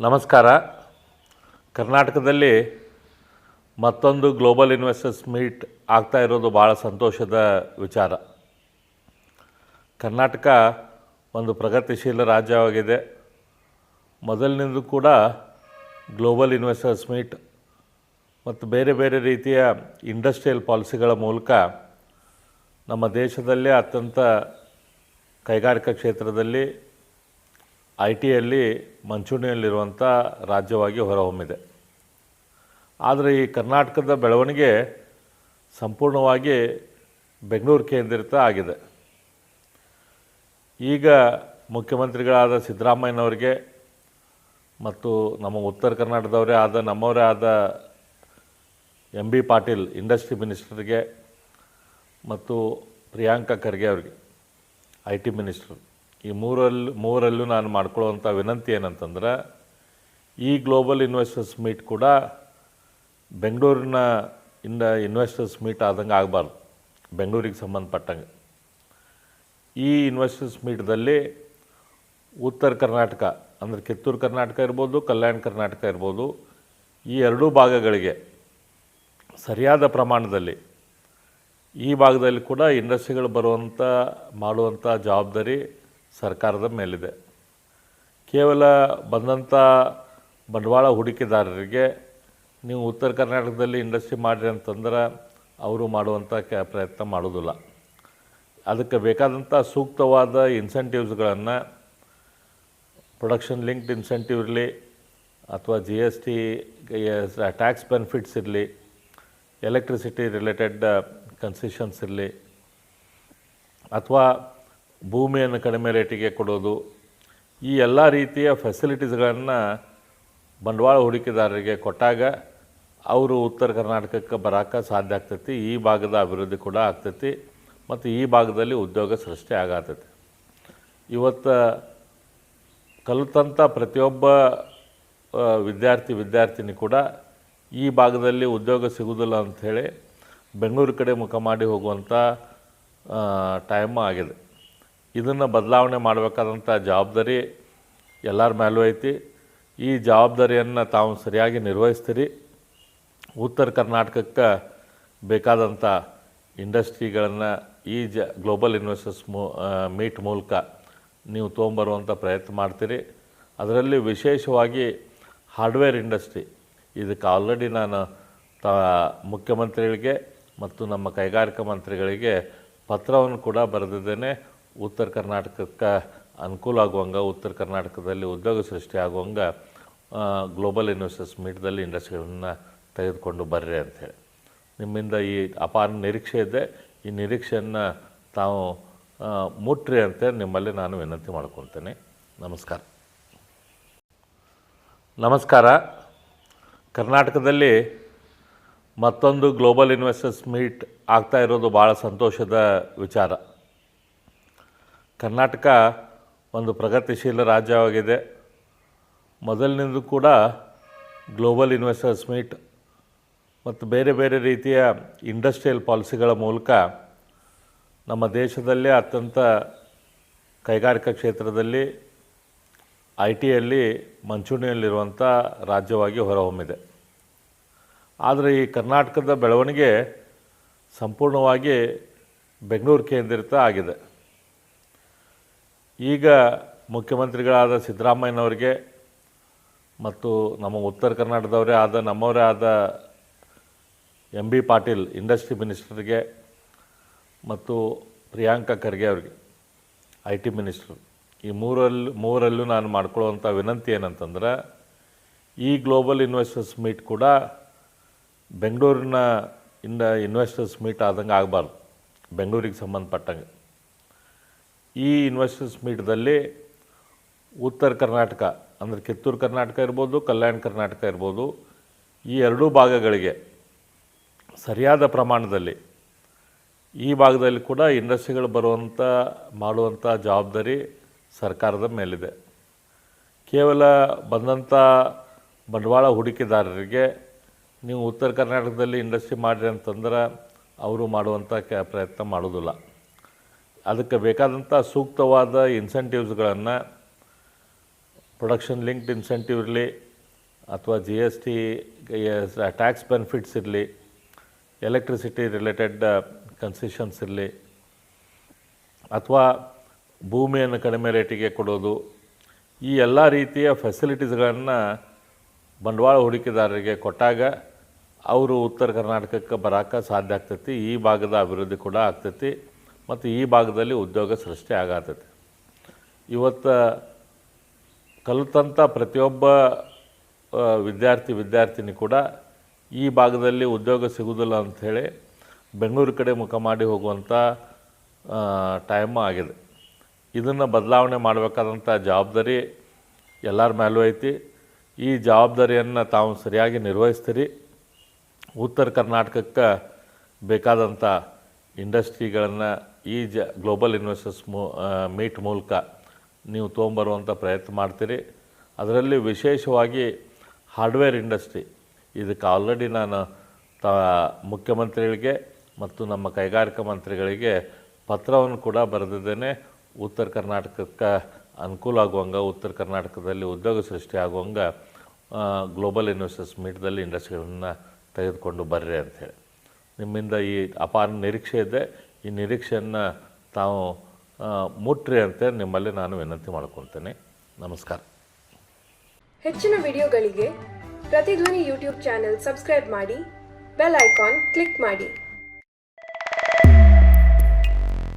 ನಮಸ್ಕಾರ. ಕರ್ನಾಟಕದಲ್ಲಿ ಮತ್ತೊಂದು ಗ್ಲೋಬಲ್ ಇನ್ವೆಸ್ಟರ್ಸ್ ಮೀಟ್ ಆಗ್ತಾ ಇರೋದು ಭಾಳ ಸಂತೋಷದ ವಿಚಾರ. ಕರ್ನಾಟಕ ಒಂದು ಪ್ರಗತಿಶೀಲ ರಾಜ್ಯವಾಗಿದೆ. ಮೊದಲಿನಿಂದ ಕೂಡ ಗ್ಲೋಬಲ್ ಇನ್ವೆಸ್ಟರ್ಸ್ ಮೀಟ್ ಮತ್ತು ಬೇರೆ ಬೇರೆ ರೀತಿಯ ಇಂಡಸ್ಟ್ರಿಯಲ್ ಪಾಲಿಸಿಗಳ ಮೂಲಕ ನಮ್ಮ ದೇಶದಲ್ಲೇ ಅತ್ಯಂತ ಕೈಗಾರಿಕಾ ಕ್ಷೇತ್ರದಲ್ಲಿ IT ಯಲ್ಲಿ ಮುಂಚೂಣಿಯಲ್ಲಿರುವಂಥ ರಾಜ್ಯವಾಗಿ ಹೊರಹೊಮ್ಮಿದೆ. ಆದರೆ ಈ ಕರ್ನಾಟಕದ ಬೆಳವಣಿಗೆ ಸಂಪೂರ್ಣವಾಗಿ ಬೆಂಗಳೂರು ಕೇಂದ್ರಿತ ಆಗಿದೆ. ಈಗ ಮುಖ್ಯಮಂತ್ರಿಗಳಾದ ಸಿದ್ದರಾಮಯ್ಯನವರಿಗೆ ಮತ್ತು ನಮ್ಮ ಉತ್ತರ ಕರ್ನಾಟಕದವರೇ ಆದ ನಮ್ಮವರೇ ಆದ MB ಪಾಟೀಲ್ ಇಂಡಸ್ಟ್ರಿ ಮಿನಿಸ್ಟರ್ಗೆ ಮತ್ತು ಪ್ರಿಯಾಂಕಾ ಖರ್ಗೆ ಅವರಿಗೆ IT ಮಿನಿಸ್ಟರ್, ಈ ಮೂರಲ್ಲೂ ನಾನು ಮಾಡ್ಕೊಳ್ಳುವಂಥ ವಿನಂತಿ ಏನಂತಂದ್ರೆ, ಈ ಗ್ಲೋಬಲ್ ಇನ್ವೆಸ್ಟರ್ಸ್ ಮೀಟ್ ಕೂಡ ಬೆಂಗಳೂರಿನ ಇನ್ವೆಸ್ಟರ್ಸ್ ಮೀಟ್ ಆದಂಗೆ ಆಗಬಾರ್ದು. ಬೆಂಗಳೂರಿಗೆ ಸಂಬಂಧಪಟ್ಟಂಗೆ ಈ ಇನ್ವೆಸ್ಟರ್ಸ್ ಮೀಟ್ದಲ್ಲಿ ಉತ್ತರ ಕರ್ನಾಟಕ ಅಂದರೆ ಕಿತ್ತೂರು ಕರ್ನಾಟಕ ಇರ್ಬೋದು, ಕಲ್ಯಾಣ ಕರ್ನಾಟಕ ಇರ್ಬೋದು, ಈ ಎರಡೂ ಭಾಗಗಳಿಗೆ ಸರಿಯಾದ ಪ್ರಮಾಣದಲ್ಲಿ ಈ ಭಾಗದಲ್ಲಿ ಕೂಡ ಇಂಡಸ್ಟ್ರಿಗಳು ಮಾಡುವಂಥ ಜವಾಬ್ದಾರಿ ಸರ್ಕಾರದ ಮೇಲಿದೆ. ಕೇವಲ ಬಂದಂಥ ಬಂಡವಾಳ ಹೂಡಿಕೆದಾರರಿಗೆ ನೀವು ಉತ್ತರ ಕರ್ನಾಟಕದಲ್ಲಿ ಇಂಡಸ್ಟ್ರಿ ಮಾಡಿರಿ ಅಂತಂದ್ರೆ ಅವರು ಮಾಡುವಂಥ ಪ್ರಯತ್ನ ಮಾಡೋದಿಲ್ಲ. ಅದಕ್ಕೆ ಬೇಕಾದಂಥ ಸೂಕ್ತವಾದ ಇನ್ಸೆಂಟಿವ್ಸ್ಗಳನ್ನು, ಪ್ರೊಡಕ್ಷನ್ ಲಿಂಕ್ಡ್ ಇನ್ಸೆಂಟಿವ್ ಇರಲಿ ಅಥವಾ GST ಟ್ಯಾಕ್ಸ್ ಬೆನಿಫಿಟ್ಸ್ ಇರಲಿ, ಎಲೆಕ್ಟ್ರಿಸಿಟಿ ರಿಲೇಟೆಡ್ ಕನ್ಸೆಷನ್ಸ್ ಇರಲಿ, ಅಥವಾ ಭೂಮಿಯನ್ನು ಕಡಿಮೆ ರೇಟಿಗೆ ಕೊಡೋದು, ಈ ಎಲ್ಲ ರೀತಿಯ ಫೆಸಿಲಿಟೀಸ್ಗಳನ್ನು ಬಂಡವಾಳ ಹೂಡಿಕೆದಾರರಿಗೆ ಕೊಟ್ಟಾಗ ಅವರು ಉತ್ತರ ಕರ್ನಾಟಕಕ್ಕೆ ಬರೋಕ್ಕೆ ಸಾಧ್ಯ ಆಗ್ತೈತಿ. ಈ ಭಾಗದ ಅಭಿವೃದ್ಧಿ ಕೂಡ ಆಗ್ತೈತಿ ಮತ್ತು ಈ ಭಾಗದಲ್ಲಿ ಉದ್ಯೋಗ ಸೃಷ್ಟಿ ಆಗತೈತಿ. ಇವತ್ತು ಕಲಿತಂಥ ಪ್ರತಿಯೊಬ್ಬ ವಿದ್ಯಾರ್ಥಿನಿ ಕೂಡ ಈ ಭಾಗದಲ್ಲಿ ಉದ್ಯೋಗ ಸಿಗೋದಿಲ್ಲ ಅಂಥೇಳಿ ಬೆಂಗಳೂರು ಕಡೆ ಮುಖ ಮಾಡಿ ಹೋಗುವಂಥ ಟೈಮ್ ಆಗಿದೆ. ಇದನ್ನು ಬದಲಾವಣೆ ಮಾಡಬೇಕಾದಂಥ ಜವಾಬ್ದಾರಿ ಎಲ್ಲರ ಮೇಲೂ ಐತಿ. ಈ ಜವಾಬ್ದಾರಿಯನ್ನು ತಾವು ಸರಿಯಾಗಿ ನಿರ್ವಹಿಸ್ತೀರಿ. ಉತ್ತರ ಕರ್ನಾಟಕಕ್ಕೆ ಬೇಕಾದಂಥ ಇಂಡಸ್ಟ್ರಿಗಳನ್ನು ಈ ಗ್ಲೋಬಲ್ ಇನ್ವೆಸ್ಟರ್ಸ್ ಮೀಟ್ ಮೂಲಕ ನೀವು ತೊಗೊಂಬರುವಂಥ ಪ್ರಯತ್ನ ಮಾಡ್ತೀರಿ. ಅದರಲ್ಲಿ ವಿಶೇಷವಾಗಿ ಹಾರ್ಡ್ವೇರ್ ಇಂಡಸ್ಟ್ರಿ, ಇದಕ್ಕೆ ಆಲ್ರೆಡಿ ನಾನು ಮುಖ್ಯಮಂತ್ರಿಗಳಿಗೆ ಮತ್ತು ನಮ್ಮ ಕೈಗಾರಿಕಾ ಮಂತ್ರಿಗಳಿಗೆ ಪತ್ರವನ್ನು ಕೂಡ ಬರೆದಿದ್ದೇನೆ. ಉತ್ತರ ಕರ್ನಾಟಕಕ್ಕೆ ಅನುಕೂಲ ಆಗುವಂಗೆ, ಉತ್ತರ ಕರ್ನಾಟಕದಲ್ಲಿ ಉದ್ಯೋಗ ಸೃಷ್ಟಿ ಆಗುವಂಗೆ ಗ್ಲೋಬಲ್ ಇನ್ವೆಸ್ಟರ್ಸ್ ಮೀಟ್ದಲ್ಲಿ ಇಂಡಸ್ಟ್ರಿಗಳನ್ನು ತೆಗೆದುಕೊಂಡು ಬರ್ರಿ ಅಂಥೇಳಿ ನಿಮ್ಮಿಂದ ಈ ಅಪಾರ ನಿರೀಕ್ಷೆ ಇದೆ. ಈ ನಿರೀಕ್ಷೆಯನ್ನು ತಾವು ಮುಟ್ರಿ ಅಂತೇಳಿ ನಿಮ್ಮಲ್ಲಿ ನಾನು ವಿನಂತಿ ಮಾಡ್ಕೊತೇನೆ. ನಮಸ್ಕಾರ. ಕರ್ನಾಟಕದಲ್ಲಿ ಮತ್ತೊಂದು ಗ್ಲೋಬಲ್ ಇನ್ವೆಸ್ಟರ್ಸ್ ಮೀಟ್ ಆಗ್ತಾ ಇರೋದು ಭಾಳ ಸಂತೋಷದ ವಿಚಾರ. ಕರ್ನಾಟಕ ಒಂದು ಪ್ರಗತಿಶೀಲ ರಾಜ್ಯವಾಗಿದೆ. ಮೊದಲಿನಿಂದ ಕೂಡ ಗ್ಲೋಬಲ್ ಇನ್ವೆಸ್ಟರ್ಸ್ ಮೀಟ್ ಮತ್ತು ಬೇರೆ ಬೇರೆ ರೀತಿಯ ಇಂಡಸ್ಟ್ರಿಯಲ್ ಪಾಲಿಸಿಗಳ ಮೂಲಕ ನಮ್ಮ ದೇಶದಲ್ಲೇ ಅತ್ಯಂತ ಕೈಗಾರಿಕಾ ಕ್ಷೇತ್ರದಲ್ಲಿ IT ಯಲ್ಲಿ ಮುಂಚೂಣಿಯಲ್ಲಿರುವಂಥ ರಾಜ್ಯವಾಗಿ ಹೊರಹೊಮ್ಮಿದೆ. ಆದರೆ ಈ ಕರ್ನಾಟಕದ ಬೆಳವಣಿಗೆ ಸಂಪೂರ್ಣವಾಗಿ ಬೆಂಗಳೂರು ಕೇಂದ್ರಿತ ಆಗಿದೆ. ಈಗ ಮುಖ್ಯಮಂತ್ರಿಗಳಾದ ಸಿದ್ದರಾಮಯ್ಯನವರಿಗೆ ಮತ್ತು ನಮ್ಮ ಉತ್ತರ ಕರ್ನಾಟಕದವರೇ ಆದ ನಮ್ಮವರೇ ಆದ MB ಪಾಟೀಲ್ ಇಂಡಸ್ಟ್ರಿ ಮಿನಿಸ್ಟರ್ಗೆ ಮತ್ತು ಪ್ರಿಯಾಂಕಾ ಖರ್ಗೆ ಅವರಿಗೆ IT ಮಿನಿಸ್ಟರ್, ಈ ಮೂರಲ್ಲೂ ನಾನು ಮಾಡ್ಕೊಳ್ಳುವಂಥ ವಿನಂತಿ ಏನಂತಂದ್ರೆ, ಈ ಗ್ಲೋಬಲ್ ಇನ್ವೆಸ್ಟರ್ಸ್ ಮೀಟ್ ಕೂಡ ಬೆಂಗಳೂರಿನ ಇನ್ವೆಸ್ಟರ್ಸ್ ಮೀಟ್ ಆದಂಗೆ ಆಗಬಾರ್ದು. ಬೆಂಗಳೂರಿಗೆ ಸಂಬಂಧಪಟ್ಟಂಗೆ ಈ ಇನ್ವೆಸ್ಟರ್ಸ್ ಮೀಟ್ದಲ್ಲಿ ಉತ್ತರ ಕರ್ನಾಟಕ ಅಂದರೆ ಕಿತ್ತೂರು ಕರ್ನಾಟಕ ಇರ್ಬೋದು, ಕಲ್ಯಾಣ ಕರ್ನಾಟಕ ಇರ್ಬೋದು, ಈ ಎರಡೂ ಭಾಗಗಳಿಗೆ ಸರಿಯಾದ ಪ್ರಮಾಣದಲ್ಲಿ ಈ ಭಾಗದಲ್ಲಿ ಕೂಡ ಇಂಡಸ್ಟ್ರಿಗಳು ಮಾಡುವಂಥ ಜವಾಬ್ದಾರಿ ಸರ್ಕಾರದ ಮೇಲಿದೆ. ಕೇವಲ ಬಂದಂಥ ಬಂಡವಾಳ ಹೂಡಿಕೆದಾರರಿಗೆ ನೀವು ಉತ್ತರ ಕರ್ನಾಟಕದಲ್ಲಿ ಇಂಡಸ್ಟ್ರಿ ಮಾಡಿರಿ ಅಂತಂದ್ರೆ ಅವರು ಮಾಡುವಂಥ ಪ್ರಯತ್ನ ಮಾಡೋದಿಲ್ಲ. ಅದಕ್ಕೆ ಬೇಕಾದಂಥ ಸೂಕ್ತವಾದ ಇನ್ಸೆಂಟಿವ್ಸ್ಗಳನ್ನು, ಪ್ರೊಡಕ್ಷನ್ ಲಿಂಕ್ಡ್ ಇನ್ಸೆಂಟಿವ್ ಇರಲಿ ಅಥವಾ GST ಟ್ಯಾಕ್ಸ್ ಬೆನಿಫಿಟ್ಸ್ ಇರಲಿ, ಎಲೆಕ್ಟ್ರಿಸಿಟಿ ರಿಲೇಟೆಡ್ ಕನ್ಸೆಷನ್ಸ್ ಇರಲಿ, ಅಥವಾ ಭೂಮಿಯನ್ನು ಕಡಿಮೆ ರೇಟಿಗೆ ಕೊಡೋದು, ಈ ಎಲ್ಲ ರೀತಿಯ ಫೆಸಿಲಿಟೀಸ್ಗಳನ್ನು ಬಂಡವಾಳ ಹೂಡಿಕೆದಾರರಿಗೆ ಕೊಟ್ಟಾಗ ಅವರು ಉತ್ತರ ಕರ್ನಾಟಕಕ್ಕೆ ಬರೋಕ್ಕೆ ಸಾಧ್ಯ ಆಗ್ತೈತಿ. ಈ ಭಾಗದ ಅಭಿವೃದ್ಧಿ ಕೂಡ ಆಗ್ತೈತಿ ಮತ್ತು ಈ ಭಾಗದಲ್ಲಿ ಉದ್ಯೋಗ ಸೃಷ್ಟಿ ಆಗತೈತಿ. ಇವತ್ತು ಕಲಿತಂಥ ಪ್ರತಿಯೊಬ್ಬ ವಿದ್ಯಾರ್ಥಿನಿ ಕೂಡ ಈ ಭಾಗದಲ್ಲಿ ಉದ್ಯೋಗ ಸಿಗೋದಿಲ್ಲ ಅಂಥೇಳಿ ಬೆಂಗಳೂರು ಕಡೆ ಮುಖ ಮಾಡಿ ಹೋಗುವಂಥ ಟೈಮ್ ಆಗಿದೆ. ಇದನ್ನು ಬದಲಾವಣೆ ಮಾಡಬೇಕಾದಂಥ ಜವಾಬ್ದಾರಿ ಎಲ್ಲರ ಮೇಲೂ ಐತಿ. ಈ ಜವಾಬ್ದಾರಿಯನ್ನು ತಾವು ಸರಿಯಾಗಿ ನಿರ್ವಹಿಸ್ತೀರಿ. ಉತ್ತರ ಕರ್ನಾಟಕಕ್ಕೆ ಬೇಕಾದಂಥ ಇಂಡಸ್ಟ್ರಿಗಳನ್ನು ಈ ಗ್ಲೋಬಲ್ ಇನ್ವೆಸ್ಟರ್ಸ್ ಮೀಟ್ ಮೂಲಕ ನೀವು ತೊಗೊಂಬರುವಂಥ ಪ್ರಯತ್ನ ಮಾಡ್ತೀರಿ. ಅದರಲ್ಲಿ ವಿಶೇಷವಾಗಿ ಹಾರ್ಡ್ವೇರ್ ಇಂಡಸ್ಟ್ರಿ, ಇದಕ್ಕೆ ಆಲ್ರೆಡಿ ನಾನು ಮುಖ್ಯಮಂತ್ರಿಗಳಿಗೆ ಮತ್ತು ನಮ್ಮ ಕೈಗಾರಿಕಾ ಮಂತ್ರಿಗಳಿಗೆ ಪತ್ರವನ್ನು ಕೂಡ ಬರೆದಿದ್ದೇನೆ. ಉತ್ತರ ಕರ್ನಾಟಕಕ್ಕೆ ಅನುಕೂಲ ಆಗುವಂಗೆ, ಉತ್ತರ ಕರ್ನಾಟಕದಲ್ಲಿ ಉದ್ಯೋಗ ಸೃಷ್ಟಿ ಆಗುವಂಗೆ ಗ್ಲೋಬಲ್ ಇನ್ವೆಸ್ಟರ್ಸ್ ಮೀಟ್ದಲ್ಲಿ ಇಂಡಸ್ಟ್ರಿಗಳನ್ನು ತೆಗೆದುಕೊಂಡು ಬರ್ರಿ ಅಂಥೇಳಿ ನಿಮ್ಮಿಂದ ಈ ಅಪಾರ ನಿರೀಕ್ಷೆ ಇದೆ. ಈ ನಿರೀಕ್ಷೆಯನ್ನು ತಾವು ಮುಟ್ರಿ ಅಂತೇಳಿ ನಿಮ್ಮಲ್ಲಿ ನಾನು ವಿನಂತಿ ಮಾಡ್ಕೊತೇನೆ. ನಮಸ್ಕಾರ. ಹೆಚ್ಚಿನ ವಿಡಿಯೋಗಳಿಗೆ ಪ್ರತಿಧ್ವನಿ ಯೂಟ್ಯೂಬ್ ಚಾನೆಲ್ ಸಬ್ಸ್ಕ್ರೈಬ್ ಮಾಡಿ, ಬೆಲ್ ಐಕಾನ್ ಕ್ಲಿಕ್ ಮಾಡಿ.